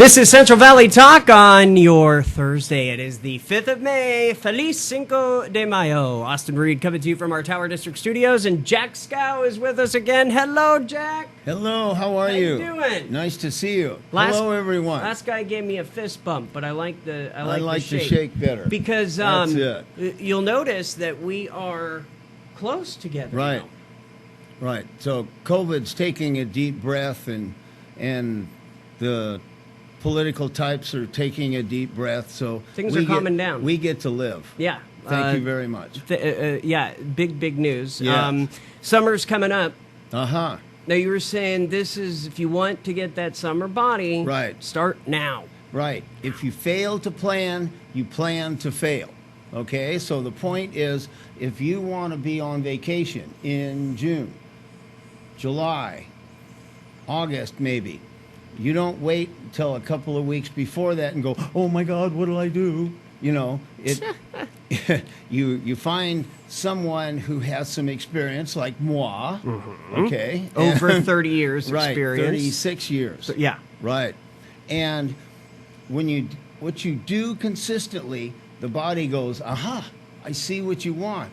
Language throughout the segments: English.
This is Central Valley Talk on your Thursday. It is the 5th of May. Feliz Cinco de Mayo. Austin Reed coming to you from our Tower District studios, and Jack Scow is with us again. Hello, Jack. Hello, how are you? How you doing? Nice to see you. Hello, everyone. Last guy gave me a fist bump, but I like the the shake better. Because That's it. You'll notice that we are close together Right. now. Right. So COVID's taking a deep breath, and the political types are taking a deep breath. So Things are calming down. We get to live. Yeah. Thank you very much. Yeah, big news. Yes. Summer's coming up. Uh-huh. Now, you were saying this is, if you want to get that summer body, Right. start now. Right. If you fail to plan, you plan to fail. Okay? So the point is, if you want to be on vacation in June, July, August maybe, you don't wait until a couple of weeks before that and go, oh my God, what'll I do? You know, you find someone who has some experience like moi, okay? Over 30 years Right, experience. 36 years. So, yeah. Right. And what you do consistently, the body goes, aha, I see what you want.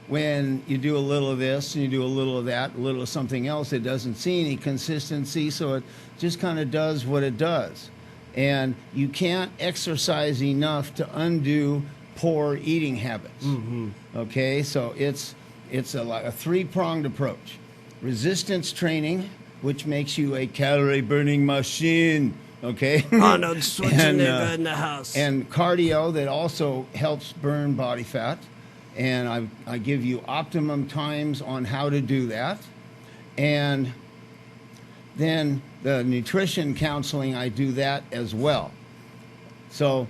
When you do a little of this and you do a little of that, a little of something else, it doesn't see any consistency, so it just kind of does what it does. And you can't exercise enough to undo poor eating habits. Okay, so it's a three-pronged approach. Resistance training, which makes you a calorie-burning machine. Okay. Arnold Schwarzenegger in the house. And cardio that also helps burn body fat. And I give you optimum times on how to do that. And then the nutrition counseling, I do that as well. So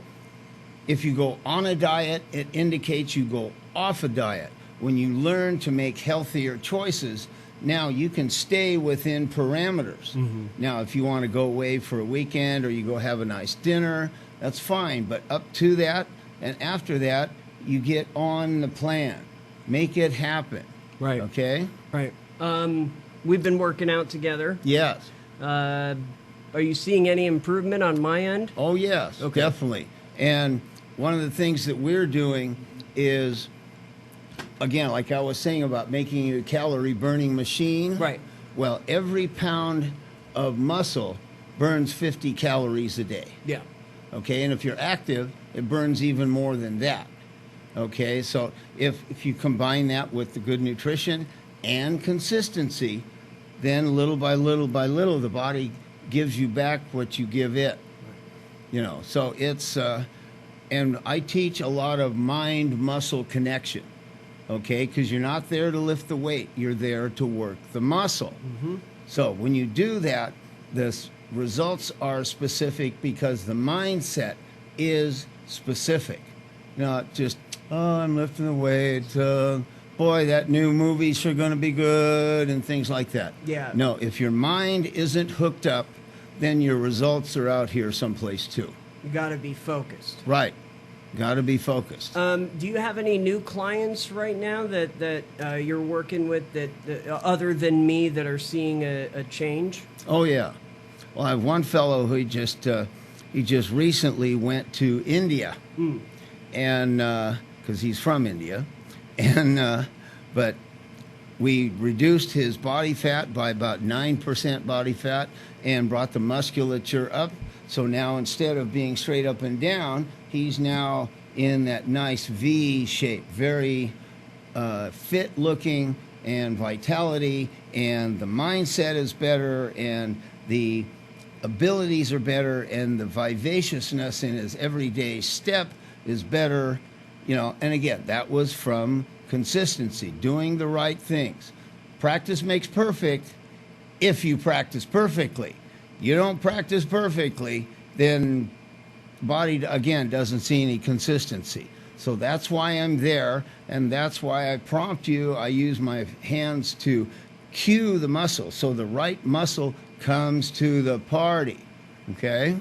if you go on a diet, it indicates you go off a diet. When you learn to make healthier choices, now you can stay within parameters. Now, if you want to go away for a weekend or you go have a nice dinner, that's fine. But up to that and after that, you get on the plan. Make it happen. Right. Okay? Right. We've been working out together. Yes. Are you seeing any improvement on my end? Oh, yes. Okay. Definitely. And one of the things that we're doing is, again, like I was saying about making you a calorie-burning machine. Right. Well, every pound of muscle burns 50 calories a day. Yeah. Okay? And if you're active, it burns even more than that. Okay, so if you combine that with the good nutrition and consistency, then little by little by little, the body gives you back what you give it. You know, so it's, and I teach a lot of mind-muscle connection, okay, because you're not there to lift the weight, you're there to work the muscle. So when you do that, the results are specific because the mindset is specific. Not just, oh, I'm lifting the weight. Boy, that new movie's sure going to be good and things like that. Yeah. No, if your mind isn't hooked up, then your results are out here someplace too. You got to be focused. Right. Got to be focused. Do you have any new clients right now that you're working with that other than me that are seeing a change? Oh, yeah. Well, I have one fellow who just recently went to India. And because he's from India, and but we reduced his body fat by about 9% body fat and brought the musculature up. So now instead of being straight up and down, he's now in that nice V shape, very fit looking, and vitality, and the mindset is better, and the abilities are better, and the vivaciousness in his everyday step is better, you know. And again, that was from consistency, doing the right things. Practice makes perfect if you practice perfectly. You don't practice perfectly, then body, again, doesn't see any consistency. So that's why I'm there, and that's why I prompt you. I use my hands to cue the muscle, so the right muscle comes to the party, okay?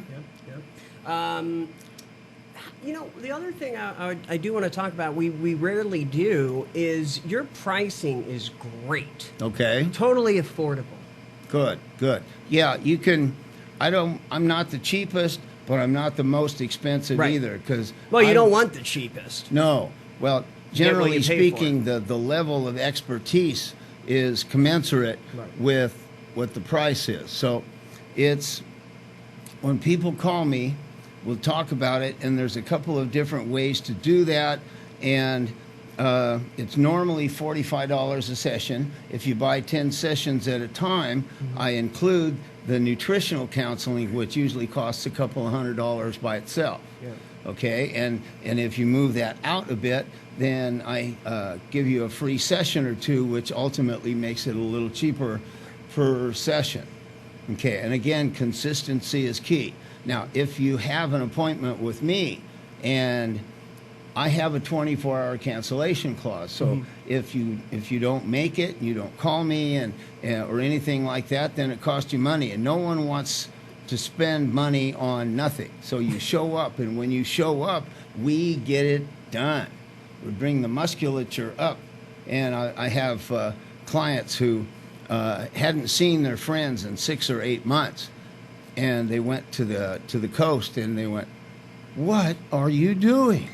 Yep. You know, the other thing I do want to talk about, we rarely do, is your pricing is great. Okay. Totally affordable. Good, good. Yeah, you can, I'm not the cheapest, but I'm not the most expensive Right. either. Because Well, you don't want the cheapest. No. Well, Get what generally you pay speaking, the level of expertise is commensurate Right. with what the price is. So it's when people call me, we'll talk about it, and there's a couple of different ways to do that. And it's normally $45 a session. If you buy 10 sessions at a time, I include the nutritional counseling, which usually costs a couple of $100 by itself. Yeah. Okay, and if you move that out a bit, then I give you a free session or two, which ultimately makes it a little cheaper per session. Okay, and again, consistency is key. Now, if you have an appointment with me and I have a 24-hour cancellation clause, so if you don't make it, you don't call me and or anything like that, then it costs you money, and no one wants to spend money on nothing. So you show up, and when you show up, we get it done. We bring the musculature up, and I have clients who hadn't seen their friends in 6 or 8 months, and they went to the coast, and they went, "What are you doing?"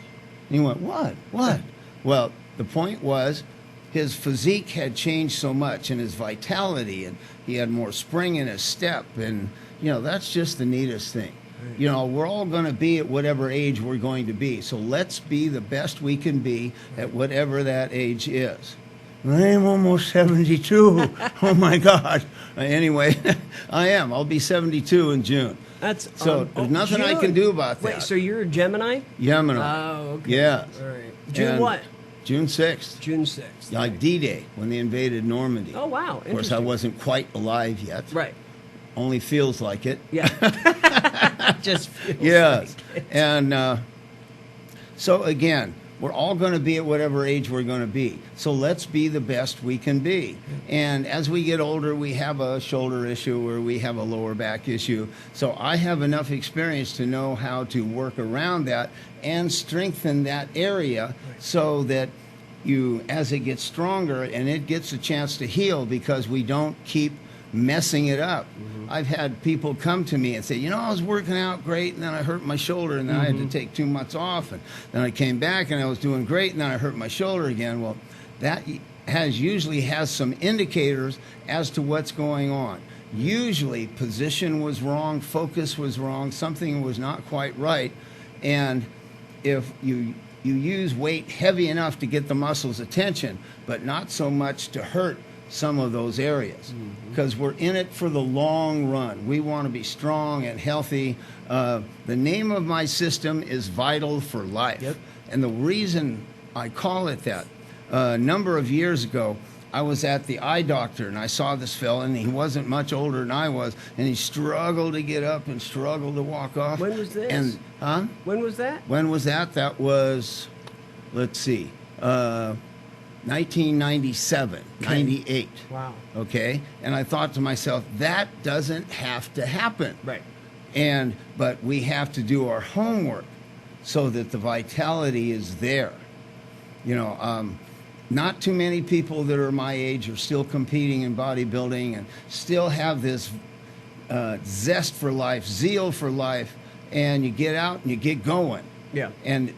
And he went, "What? What?" Well, the point was his physique had changed so much, and his vitality, and he had more spring in his step, and that's just the neatest thing. Right. We're all going to be at whatever age we're going to be, so let's be the best we can be at whatever that age is. I'm almost 72. Oh my God. Anyway, I am. I'll be 72 in June. That's so there's nothing I can do about that. Wait, so you're a Gemini? Gemini. Oh, okay. Yeah. All right. June And what? June 6th. June 6th. Like D-Day, when they invaded Normandy. Oh, wow. Of course, I wasn't quite alive yet. Right. Only feels like it. Yeah. Just feels yes. like it. And so, again, we're all going to be at whatever age we're going to be. So let's be the best we can be. And as we get older, we have a shoulder issue or we have a lower back issue. So I have enough experience to know how to work around that and strengthen that area so that you, as it gets stronger and it gets a chance to heal, because we don't keep messing it up. I've had people come to me and say, I was working out great, and then I hurt my shoulder, and then I had to take 2 months off, and then I came back and I was doing great, and then I hurt my shoulder again. Well, that usually has some indicators as to what's going on. Usually position was wrong, focus was wrong, something was not quite right, and if you use weight heavy enough to get the muscle's attention, but not so much to hurt some of those areas, because we're in it for the long run. We want to be strong and healthy. The name of my system is Vital for Life. Yep. And the reason I call it that, a number of years ago, I was at the eye doctor, and I saw this fella, and he wasn't much older than I was, and he struggled to get up and struggled to walk off. When was this? And, When was that? When was that? That was, let's see, 1997, 98. Wow. Okay? And I thought to myself, that doesn't have to happen. Right. But we have to do our homework so that the vitality is there. Not too many people that are my age are still competing in bodybuilding and still have this zest for life, zeal for life, and you get out and you get going. Yeah. And,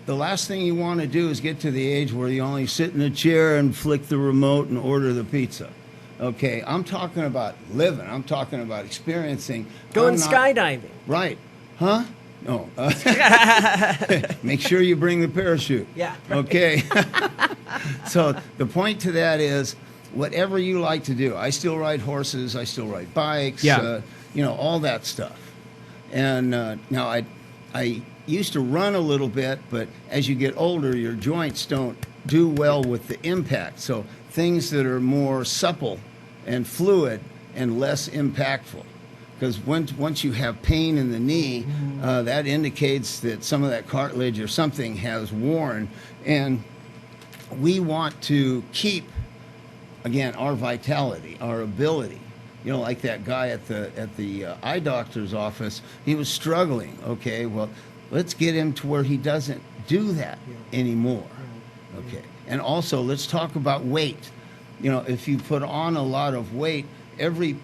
the last thing you want to do is get to the age where you only sit in a chair and flick the remote and order the pizza. Okay, I'm talking about living. I'm talking about experiencing. Going skydiving. Right. Huh? No. Make sure you bring the parachute. Yeah. Okay. So the point to that is, whatever you like to do. I still ride horses. I still ride bikes. Yeah. All that stuff. And now I used to run a little bit, but as you get older, your joints don't do well with the impact. So things that are more supple and fluid and less impactful. Because once you have pain in the knee, that indicates that some of that cartilage or something has worn. And we want to keep, again, our vitality, our ability. Like that guy at the eye doctor's office, he was struggling. Okay, well, let's get him to where he doesn't do that anymore. Okay, and also let's talk about weight. If you put on a lot of weight, every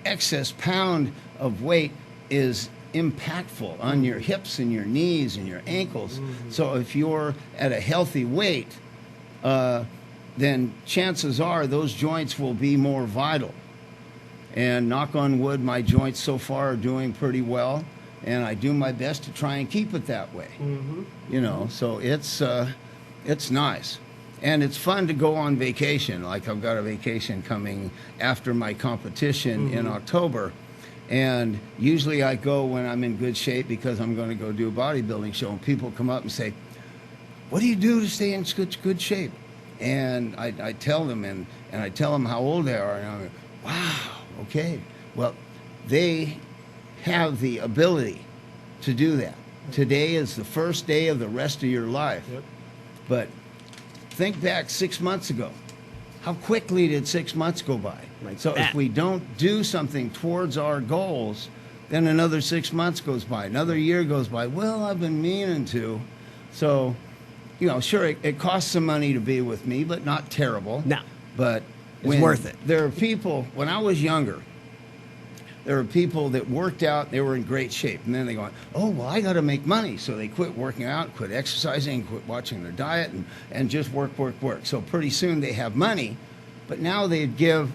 excess pound of weight is impactful on your hips and your knees and your ankles. So if you're at a healthy weight, then chances are those joints will be more vital. And knock on wood, my joints so far are doing pretty well, and I do my best to try and keep it that way. You know, so it's nice. And it's fun to go on vacation. Like I've got a vacation coming after my competition in October. And usually I go when I'm in good shape because I'm going to go do a bodybuilding show. And people come up and say, what do you do to stay in good shape? And I tell them, and I tell them how old they are. And I'm like, wow, okay. Well, they have the ability to do that. Today is the first day of the rest of your life. But think back 6 months ago. How quickly did 6 months go by? Like so that. If we don't do something towards our goals, then another 6 months goes by, another year goes by. Well, I've been meaning to. So, you know, sure, it costs some money to be with me, but not terrible. No. But It's worth it. There are people, when I was younger, there were people that worked out, they were in great shape. And then they go, oh, well, I got to make money. So they quit working out, quit exercising, quit watching their diet, and just work. So pretty soon they have money, but now they give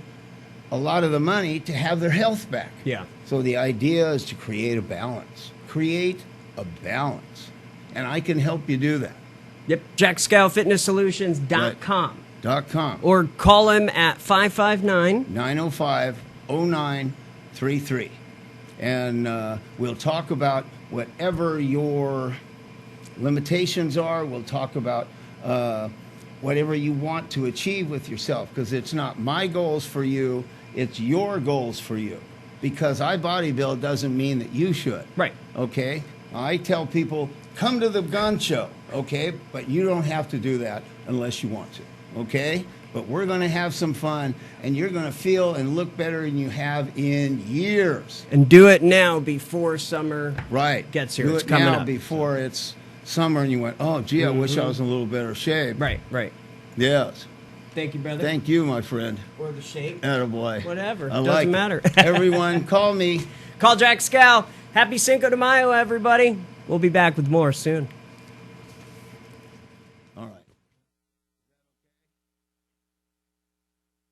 a lot of the money to have their health back. Yeah. So the idea is to create a balance. Create a balance. And I can help you do that. Yep. JackScowFitnessSolutions.com. .com. Or call him at 559 905-0933. And we'll talk about whatever your limitations are. We'll talk about whatever you want to achieve with yourself, because it's not my goals for you, it's your goals for you. Because I bodybuild doesn't mean that you should. Right. Okay? I tell people, come to the gun show, okay? But you don't have to do that unless you want to, okay? But we're going to have some fun, and you're going to feel and look better than you have in years. And do it now before summer Right. gets here. Do It's it coming now up. before it's summer and you went, oh, gee, I wish I was in a little better shape. Right, right. Yes. Thank you, brother. Thank you, my friend. Or the shape. Attaboy. Whatever. I Doesn't like it. matter. Everyone, call me. Call Jack Scow. Happy Cinco de Mayo, everybody. We'll be back with more soon.